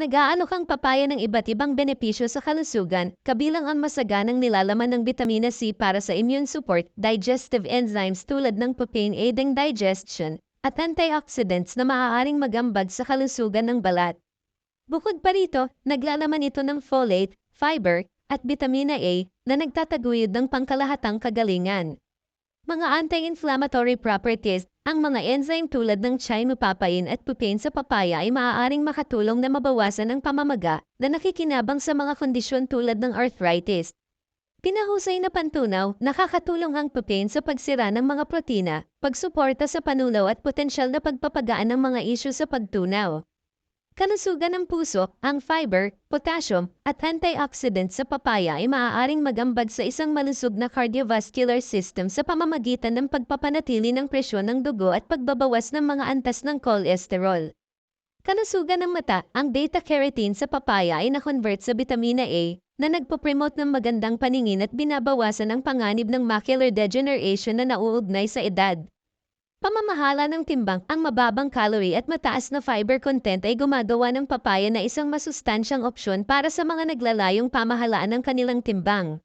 Nag-aano kang papaya ng iba't ibang benepisyo sa kalusugan, kabilang ang masaganang nilalaman ng bitamina C para sa immune support, digestive enzymes tulad ng papain aiding digestion, at antioxidants na maaaring magambag sa kalusugan ng balat. Bukod pa rito, naglalaman ito ng folate, fiber, at bitamina A na nagtataguyod ng pangkalahatang kagalingan. Mga anti-inflammatory properties, ang mga enzyme tulad ng thiamine at papain sa papaya ay maaaring makatulong na mabawasan ang pamamaga na nakikinabang sa mga kondisyon tulad ng arthritis. Pinahusay na pantunaw, nakakatulong ang papain sa pagsira ng mga protina, pagsuporta sa panulaw at potensyal na pagpapagaan ng mga isyu sa pagtunaw. Kalusugan ng puso, ang fiber, potassium, at antioxidants sa papaya ay maaaring magambag sa isang malusog na cardiovascular system sa pamamagitan ng pagpapanatili ng presyon ng dugo at pagbabawas ng mga antas ng cholesterol. Kalusugan ng mata, ang beta-carotene sa papaya ay na-convert sa vitamina A na nagpo-promote ng magandang paningin at binabawasan ang panganib ng macular degeneration na nauugnay sa edad. Pamamahala ng timbang, ang mababang calorie at mataas na fiber content ay gumagawa ng papaya na isang masustansyang opsyon para sa mga naglalayong pamahalaan ng kanilang timbang.